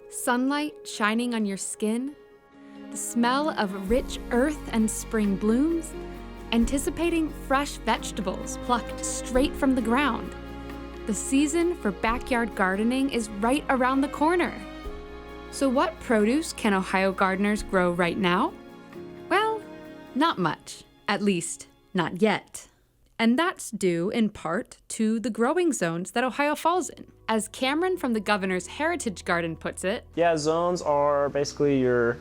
sunlight shining on your skin, the smell of rich earth and spring blooms, anticipating fresh vegetables plucked straight from the ground. The season for backyard gardening is right around the corner. So what produce can Ohio gardeners grow right now? Well, not much, at least not yet. And that's due in part to the growing zones that Ohio falls in. As Cameron from the Governor's Heritage Garden puts it, yeah, zones are basically your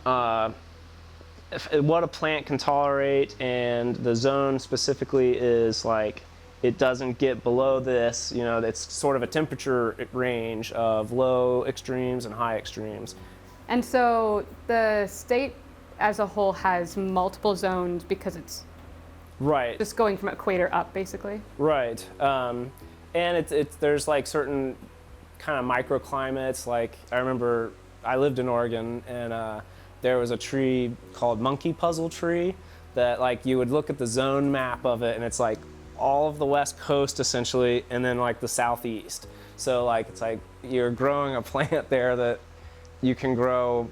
what a plant can tolerate, and the zone specifically is like it doesn't get below this, you know, it's sort of a temperature range of low extremes and high extremes. And so the state as a whole has multiple zones because it's right, just going from equator up, basically. Right, and there's like certain kind of microclimates. Like I remember I lived in Oregon, and there was a tree called monkey puzzle tree that like you would look at the zone map of it, and it's like all of the west coast essentially, and then like the southeast. So like it's like you're growing a plant there that you can't grow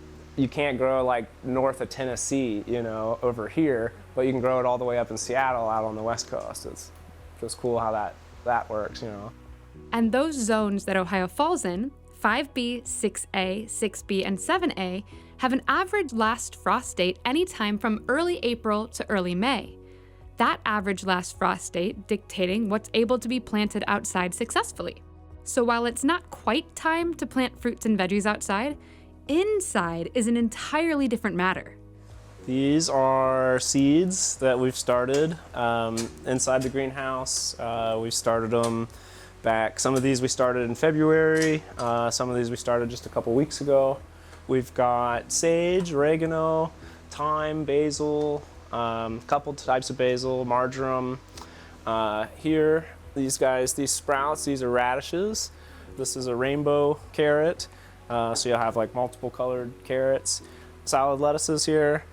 like north of Tennessee, you know, over here, but you can grow it all the way up in Seattle out on the west coast. It's just cool how that works, you know. and those zones that Ohio falls in, 5B, 6A, 6B, and 7A, have an average last frost date anytime from early April to early May. That average last frost date dictating what's able to be planted outside successfully. So while it's not quite time to plant fruits and veggies outside, inside is an entirely different matter. These are seeds that we've started inside the greenhouse. We've started them back. Some of these we started in February. Some of these we started just a couple weeks ago. We've got sage, oregano, thyme, basil, couple types of basil, marjoram. Here, these sprouts, these are radishes. This is a rainbow carrot, so you'll have like multiple colored carrots. Salad lettuces here,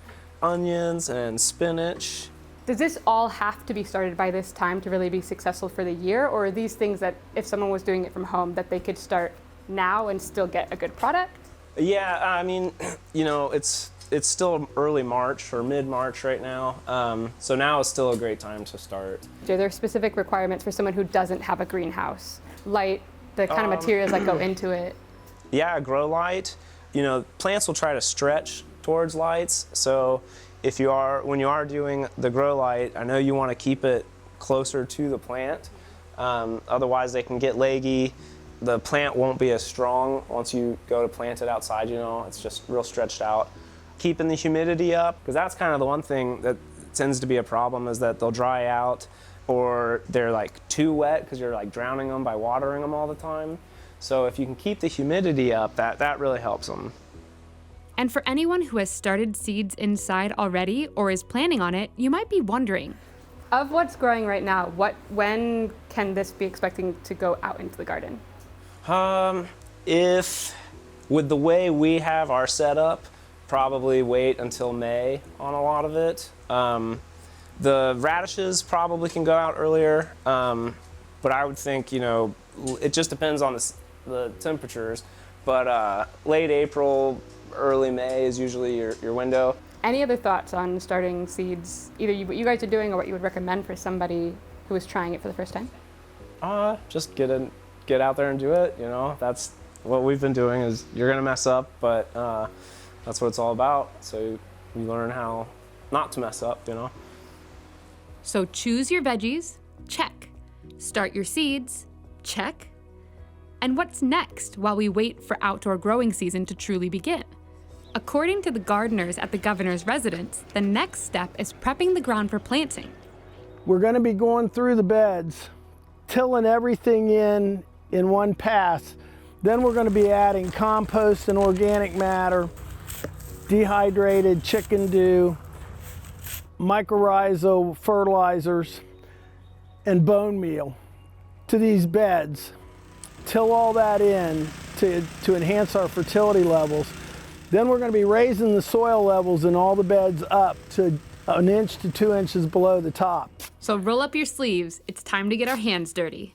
onions and spinach. Does this all have to be started by this time to really be successful for the year, or are these things that if someone was doing it from home that they could start now and still get a good product? Yeah, I mean, you know, it's still early March or mid-March right now, so now is still a great time to start. Are there specific requirements for someone who doesn't have a greenhouse? Light, the kind of materials that go into it? Yeah, grow light. You know, plants will try to stretch towards lights, so when you are doing the grow light, I know you want to keep it closer to the plant, otherwise they can get leggy. The plant won't be as strong once you go to plant it outside, you know, it's just real stretched out. Keeping the humidity up, because that's kind of the one thing that tends to be a problem, is that they'll dry out or they're like too wet because you're like drowning them by watering them all the time. So if you can keep the humidity up, that really helps them. And for anyone who has started seeds inside already or is planning on it, you might be wondering, Of what's growing right now, when can this be expecting to go out into the garden? If, with the way we have our setup, probably wait until May on a lot of it. The radishes probably can go out earlier, but I would think, you know, it just depends on the temperatures, but late April, early May is usually your window. Any other thoughts on starting seeds, either what you guys are doing or what you would recommend for somebody who is trying it for the first time? Just get out there and do it, you know. That's what we've been doing. Is you're gonna mess up, but that's what it's all about. So you learn how not to mess up, you know. so choose your veggies, check. Start your seeds, check. And what's next while we wait for outdoor growing season to truly begin? According to the gardeners at the governor's residence, the next step is prepping the ground for planting. We're going to be going through the beds, tilling everything in one pass. Then we're going to be adding compost and organic matter, dehydrated chicken dew, mycorrhizal fertilizers, and bone meal to these beds. Till all that in to enhance our fertility levels. Then we're going to be raising the soil levels in all the beds up to 1 inch to 2 inches below the top. So roll up your sleeves, it's time to get our hands dirty.